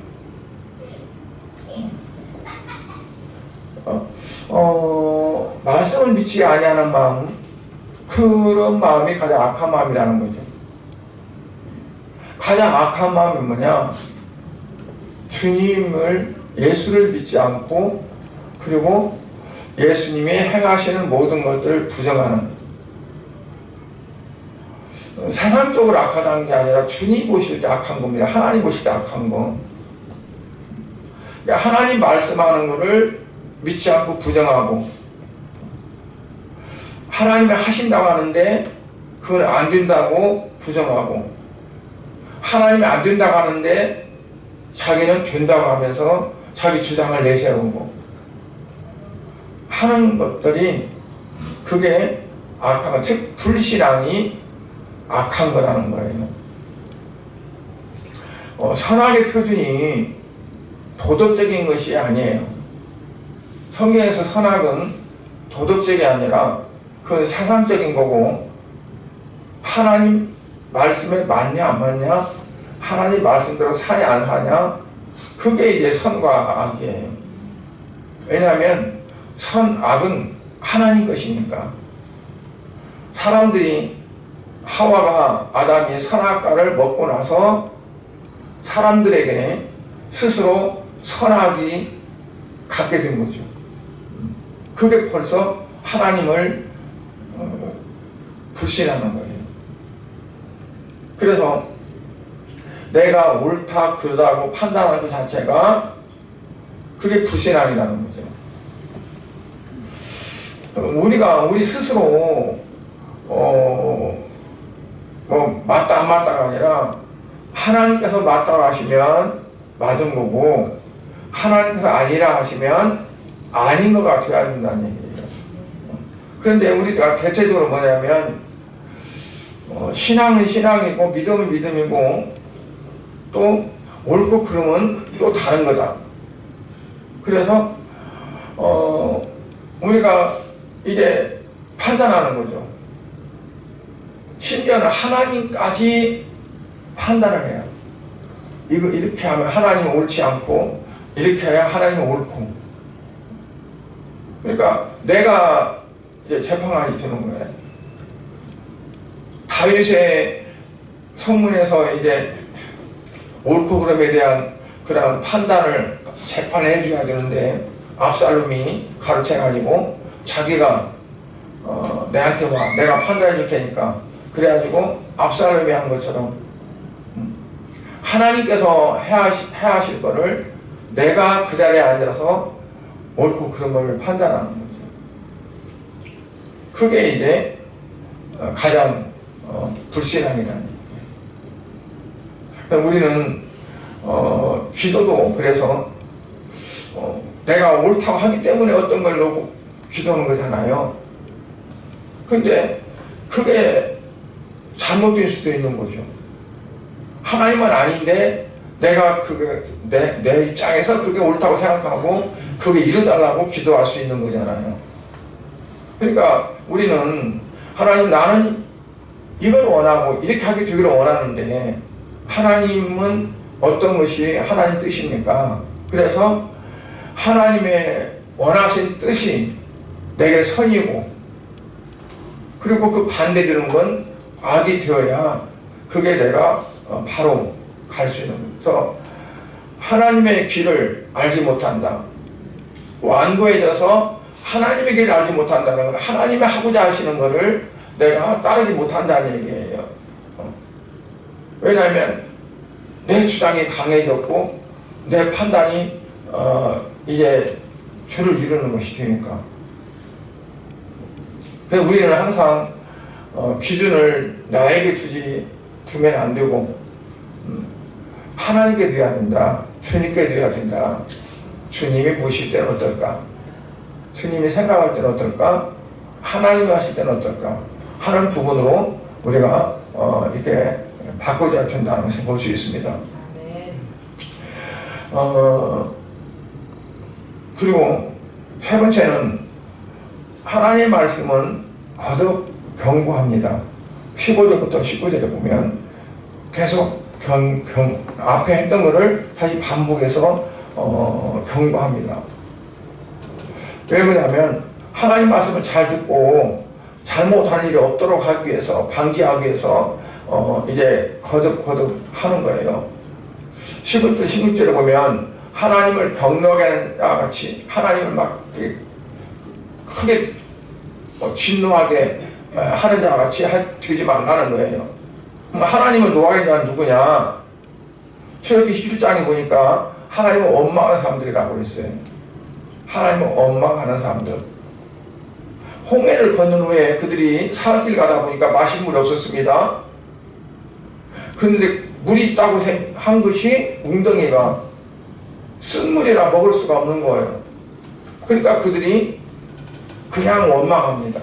말씀을 믿지 아니하는 마음, 그런 마음이 가장 악한 마음이라는 거죠. 가장 악한 마음이 뭐냐? 주님을, 예수를 믿지 않고 그리고 예수님이 행하시는 모든 것들을 부정하는, 세상적으로 악하다는 게 아니라 주님 보실 때 악한 겁니다. 하나님 보실 때 악한 거. 하나님 말씀하는 것을 믿지 않고 부정하고, 하나님이 하신다고 하는데 그걸 안 된다고 부정하고, 하나님이 안 된다고 하는데 자기는 된다고 하면서 자기 주장을 내세우고 하는 것들이, 그게 악한 것, 즉 불신앙이 악한 거라는 거예요. 선악의 표준이 도덕적인 것이 아니에요. 성경에서 선악은 도덕적이 아니라 그건 세상적인 거고, 하나님 말씀에 맞냐 안 맞냐, 하나님 말씀대로 사냐 안 사냐, 그게 이제 선과 악이에요. 왜냐하면 선악은 하나님 것이니까. 사람들이 하와가 아담이 선악과를 먹고 나서 사람들에게 스스로 선악이 갖게 된 거죠. 그게 벌써 하나님을 불신하는 거예요. 그래서 내가 옳다 그르다고 판단하는 그 자체가 그게 불신앙이라는 거죠. 우리 스스로 맞다 안 맞다가 아니라 하나님께서 맞다고 하시면 맞은 거고 하나님께서 아니라 하시면 아닌 것 같아야 된다는 얘기예요. 그런데 우리가 대체적으로 뭐냐면 신앙은 신앙이고 믿음은 믿음이고 또 옳고 그름은 또 다른 거다. 그래서 우리가 이제 판단하는 거죠. 심지어는 하나님까지 판단을 해요. 이거 이렇게 하면 하나님은 옳지 않고 이렇게 해야 하나님은 옳고. 그러니까 내가 이제 재판관이 되는 거예요. 다윗의 성문에서 이제 옳고 그름에 대한 그런 판단을 재판을 해줘야 되는데 압살롬이 가르쳐가지고 자기가 내한테 와, 내가 판단해 줄 테니까. 그래가지고 압살롬이 한 것처럼 하나님께서 해야 하실 거를 내가 그 자리에 앉아서 옳고 그름을 판단하는 거죠. 그게 이제 가장 불신앙이라는 얘기예요. 우리는 기도도 그래서 내가 옳다고 하기 때문에 어떤 걸 놓고 기도하는 거잖아요. 근데 그게 잘못될 수도 있는 거죠. 하나님은 아닌데 내가 그게 내 입장에서 그게 옳다고 생각하고 그게 이루달라고 기도할 수 있는 거잖아요. 그러니까 우리는 하나님 나는 이걸 원하고 이렇게 하게 되기를 원하는데 하나님은 어떤 것이 하나님 뜻입니까? 그래서 하나님의 원하신 뜻이 내게 선이고 그리고 그 반대되는 건 악이 되어야 그게 내가 바로 갈 수 있는 거예요. 그래서 하나님의 길을 알지 못한다. 완고해져서 하나님의 길을 알지 못한다는 건 하나님이 하고자 하시는 것을 내가 따르지 못한다는 얘기예요. 왜냐하면 내 주장이 강해졌고 내 판단이 이제 주를 이루는 것이 되니까. 그래서 우리는 항상 기준을 나에게 두면 안 되고 하나님께 드려야 된다. 주님께 드려야 된다. 주님이 보실 때는 어떨까? 주님이 생각할 때는 어떨까? 하나님이 하실 때는 어떨까? 하는 부분으로 우리가 이렇게 바꾸자 된다는 것을 볼 수 있습니다. 그리고 세 번째는 하나님의 말씀은 거듭 경고합니다. 15절부터 19절에 보면 계속 앞에 했던 것을 다시 반복해서 경고합니다. 왜 그러냐면 하나님 말씀을 잘 듣고 잘못하는 일이 없도록 하기 위해서 방지하기 위해서 이제 거듭 하는 거예요. 15절 16절에 보면 하나님을 경노하게 하는 자와 같이 하나님을 막 크게 진노하게 하는 자와 같이 되지 말라는 거예요. 하나님을 노하게 하는 자는 누구냐? 출애굽기 17장에 보니까 하나님을 원망하는 사람들이라고 그랬어요. 하나님을 원망하는 사람들. 홍해를 건넌 후에 그들이 산길 가다 보니까 마실 물이 없었습니다. 그런데 물이 있다고 한 것이 웅덩이가 쓴물이라 먹을 수가 없는 거예요. 그러니까 그들이 그냥 원망합니다.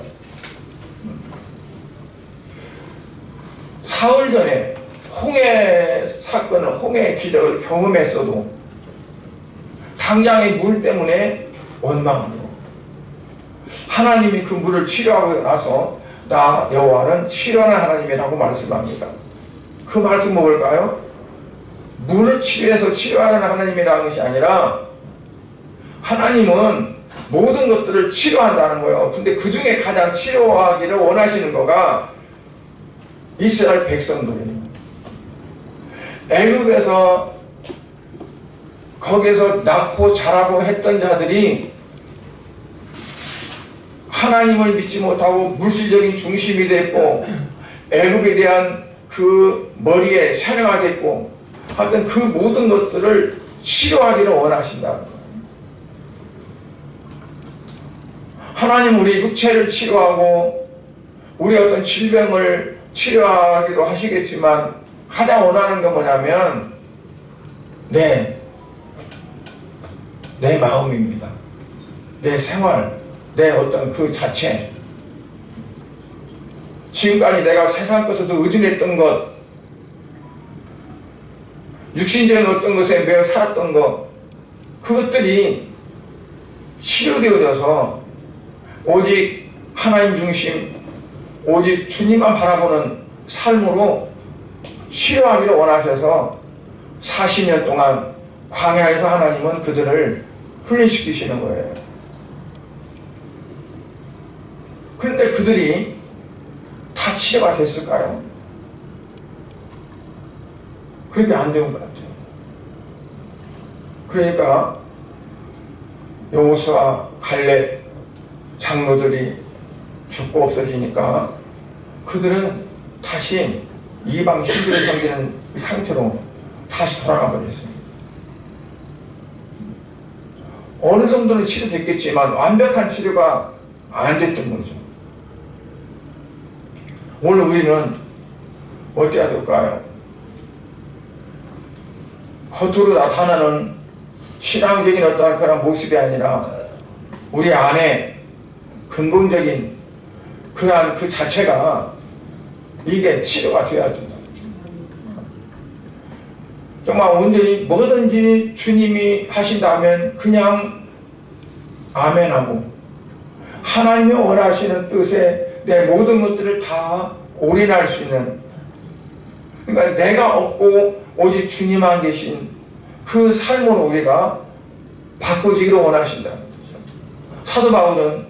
사흘 전에 홍해 사건을, 홍해 기적을 경험했어도 당장의 물 때문에 원망합니다. 하나님이 그 물을 치료하고 나서 나 여호와는 치료하는 하나님이라고 말씀합니다. 그 말씀은 뭘까요? 물을 치료해서 치료하는 하나님이라는 것이 아니라 하나님은 모든 것들을 치료한다는 거예요. 근데 그 중에 가장 치료하기를 원하시는 거가 이스라엘 백성들이에요. 애굽에서 거기서 낳고 자라고 했던 자들이 하나님을 믿지 못하고 물질적인 중심이 됐고 애굽에 대한 그 머리에 세뇌가 됐고 하여튼 그 모든 것들을 치료하기를 원하신다는 거예요. 하나님 우리 육체를 치료하고 우리 어떤 질병을 치료하기도 하시겠지만 가장 원하는 게 뭐냐면 내 마음입니다. 내 생활, 내 어떤 그 자체. 지금까지 내가 세상 것에도 의존했던 것, 육신적인 어떤 것에 매여 살았던 것, 그것들이 치료되어져서 오직 하나님 중심, 오직 주님만 바라보는 삶으로 치료하기를 원하셔서 40년 동안 광야에서 하나님은 그들을 훈련시키시는 거예요. 그런데 그들이 다 치료가 됐을까요? 그렇게 안 된 것 같아요. 그러니까 여호수아, 갈렙 장로들이 죽고 없어지니까 그들은 다시 이방 신들을 섬기는 상태로 다시 돌아가 버렸어요. 어느 정도는 치료됐겠지만 완벽한 치료가 안 됐던 거죠. 오늘 우리는 어때야 될까요? 겉으로 나타나는 신앙적인 어떠한 그런 모습이 아니라 우리 안에 근본적인 그러한 그 자체가 이게 치료가 되어야 된다. 정말 온전히 뭐든지 주님이 하신다면 그냥 아멘하고 하나님이 원하시는 뜻에 내 모든 것들을 다 올인할 수 있는, 그러니까 내가 없고 오직 주님만 계신 그 삶으로 우리가 바꾸지기를 원하신다. 사도 바울은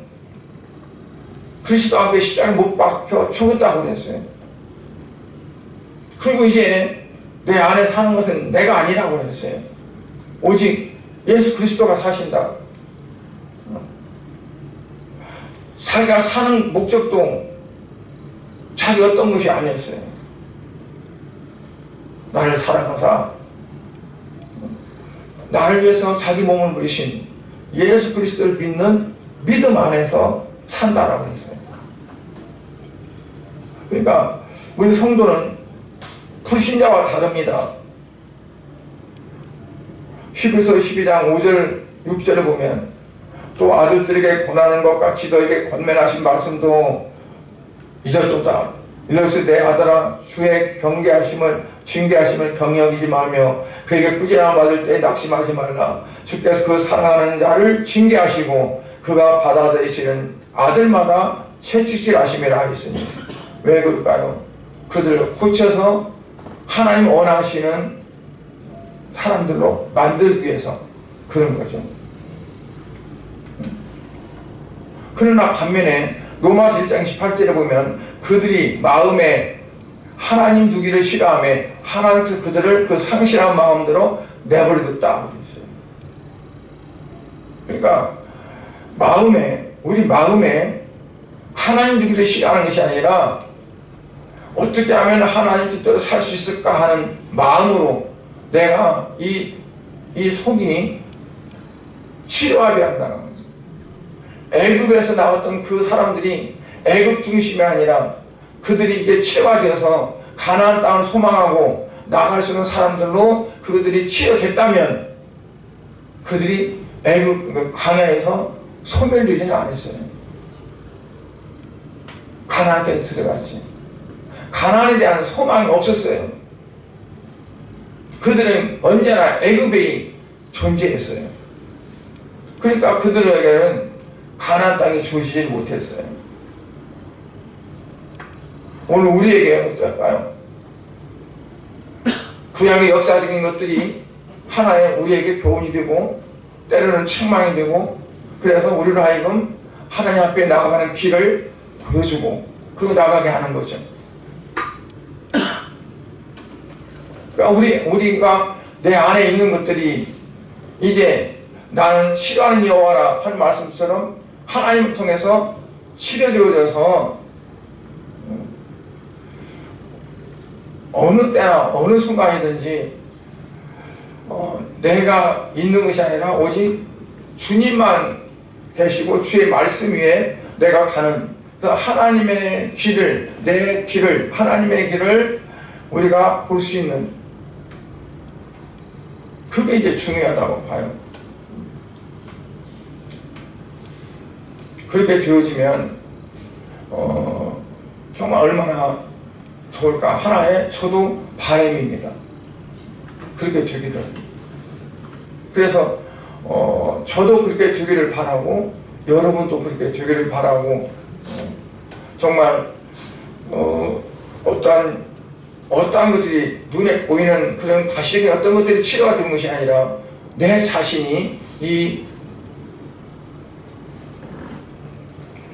그리스도 앞에 십자가에 못 박혀 죽었다고 그랬어요. 그리고 이제 내 안에 사는 것은 내가 아니라고 그랬어요. 오직 예수 그리스도가 사신다. 자기가 사는 목적도 자기 어떤 것이 아니었어요. 나를 사랑하사 나를 위해서 자기 몸을 버리신 예수 그리스도를 믿는 믿음 안에서 산다라고 했어요. 그러니까 우리 성도는 불신자와 다릅니다. 히브리서 12장 5절 6절을 보면 또 아들들에게 권하는 것 같이 너에게 권면하신 말씀도 잊었도다. 이로써 내 아들아 주의 징계하심을 경여기지 말며 그에게 꾸지람을 받을 때 낙심하지 말라. 주께서 그 사랑하는 자를 징계하시고 그가 받아들이시는 아들마다 채찍질하심이라 하였으니 왜 그럴까요? 그들을 고쳐서 하나님 원하시는 사람들로 만들기 위해서 그런 거죠. 그러나 반면에 로마서 1장 18절에 보면 그들이 마음에 하나님 두기를 싫어하며 하나님께서 그들을 그 상실한 마음대로 내버려뒀다. 그러니까 우리 마음에 하나님 두기를 싫어하는 것이 아니라 어떻게 하면 하나님 뜻대로 살 수 있을까 하는 마음으로 내가 이 속이 치료하게 한다. 애굽에서 나왔던 그 사람들이 애굽 중심이 아니라 그들이 이제 치료가 되어서 가나안 땅을 소망하고 나갈 수 있는 사람들로 그들이 치료됐다면 그들이 애굽 광야에서 소멸되지는 않았어요. 가나안 땅에 들어갔지. 가나안에 대한 소망이 없었어요. 그들은 언제나 애굽에 존재했어요. 그러니까 그들에게는 가나안 땅이 주어지지 못했어요. 오늘 우리에게 어떨까요? 구약의 역사적인 것들이 하나의 우리에게 교훈이 되고 때로는 책망이 되고, 그래서 우리로 하여금 하나님 앞에 나아가는 길을 보여주고 그리고 나가게 하는 거죠. 그러니까 우리가 내 안에 있는 것들이 이제 나는 치료하는 여호와라 한 말씀처럼 하나님을 통해서 치료되어져서 어느 때나 어느 순간이든지 내가 있는 것이 아니라 오직 주님만 계시고 주의 말씀 위에 내가 가는 그 하나님의 길을, 내 길을, 하나님의 길을 우리가 볼 수 있는, 그게 이제 중요하다고 봐요. 그렇게 되어지면 정말 얼마나 좋을까. 하나의 저도 바람입니다. 그렇게 되기를. 그래서 저도 그렇게 되기를 바라고 여러분도 그렇게 되기를 바라고 정말 어떠한 것들이 눈에 보이는 그런 가시적인 어떤 것들이 치료가 되는 것이 아니라 내 자신이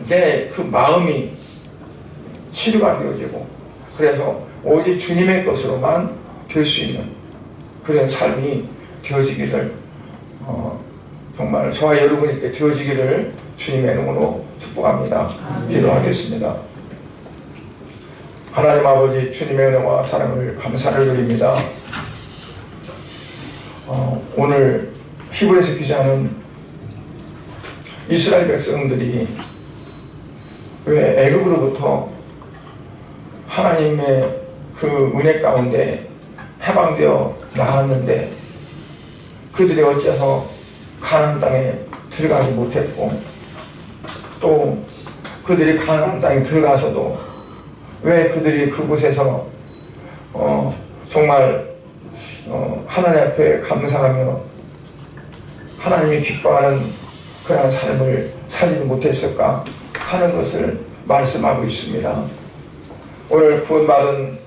내 그 마음이 치료가 되어지고, 그래서 오직 주님의 것으로만 될 수 있는 그런 삶이 되어지기를 정말 저와 여러분이 이렇게 되어지기를 주님의 이름으로 축복합니다. 기도하겠습니다. 하나님 아버지, 주님의 은혜와 사랑을 감사를 드립니다. 오늘 히브리서 기자는 이스라엘 백성들이 왜 애굽으로부터 하나님의 그 은혜 가운데 해방되어 나왔는데 그들이 어째서 가나안 땅에 들어가지 못했고, 또 그들이 가나안 땅에 들어가서도 왜 그들이 그곳에서 정말 하나님 앞에 감사하며 하나님이 기뻐하는 그런 삶을 살지 못했을까 하는 것을 말씀하고 있습니다. 오늘 구원받은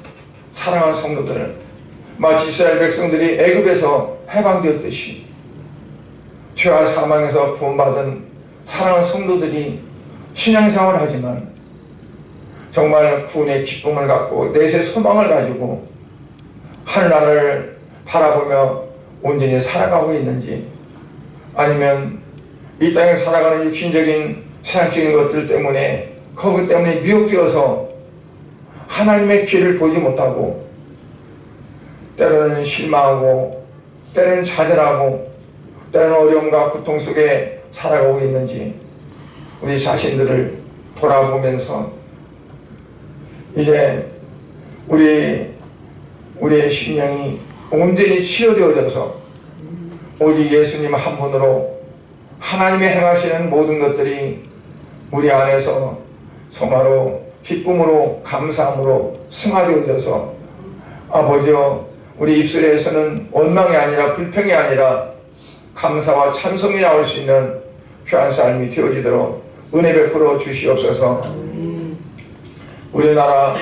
사랑하는 성도들은 마치 이스라엘 백성들이 애굽에서 해방되었듯이 죄와 사망에서 구원받은 사랑하는 성도들이 신앙생활을 하지만 정말 구원의 기쁨을 갖고 내세 소망을 가지고 하늘나라를 바라보며 온전히 살아가고 있는지, 아니면 이 땅에 살아가는 육신적인 세상적인 것들 때문에 그것 때문에 미혹되어서 하나님의 길을 보지 못하고 때로는 실망하고 때로는 좌절하고 때로는 어려움과 고통 속에 살아가고 있는지 우리 자신들을 돌아보면서 이제 우리의 심령이 온전히 치료되어져서 오직 예수님 한 분으로 하나님이 행하시는 모든 것들이 우리 안에서 정말로 기쁨으로 감사함으로 승화되어져서 아버지여, 우리 입술에서는 원망이 아니라 불평이 아니라 감사와 찬송이 나올 수 있는 귀한 삶이 되어지도록 은혜 베풀어 주시옵소서. 우리나라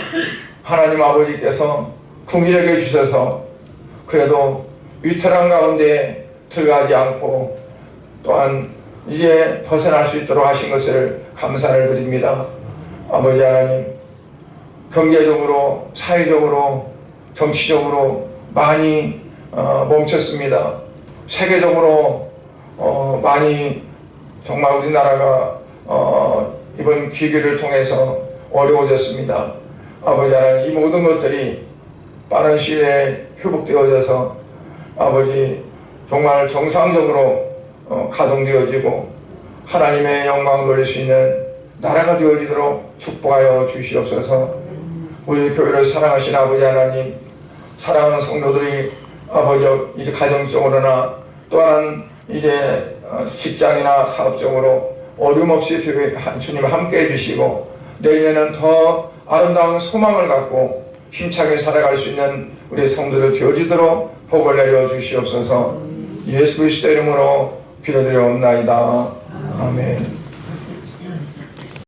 하나님 아버지께서 국민에게 주셔서 그래도 위태한 가운데 들어가지 않고 또한 이제 벗어날 수 있도록 하신 것을 감사를 드립니다. 아버지 하나님, 경제적으로, 사회적으로, 정치적으로 많이 멈췄습니다. 세계적으로 많이 정말 우리나라가 이번 기회를 통해서 어려워졌습니다. 아버지 하나님, 이 모든 것들이 빠른 시일에 회복되어져서 아버지 정말 정상적으로 가동되어지고 하나님의 영광을 돌릴 수 있는 나라가 되어지도록 축복하여 주시옵소서. 우리 교회를 사랑하신 아버지 하나님, 사랑하는 성도들이 아버지 이제 가정적으로나 또한 이제 직장이나 사업적으로 어려움 없이 주님 함께 해주시고 내년에는 더 아름다운 소망을 갖고 힘차게 살아갈 수 있는 우리 성도들 되어지도록 복을 내려 주시옵소서. 예수 그리스도 이름으로 기도드려옵나이다. 아멘.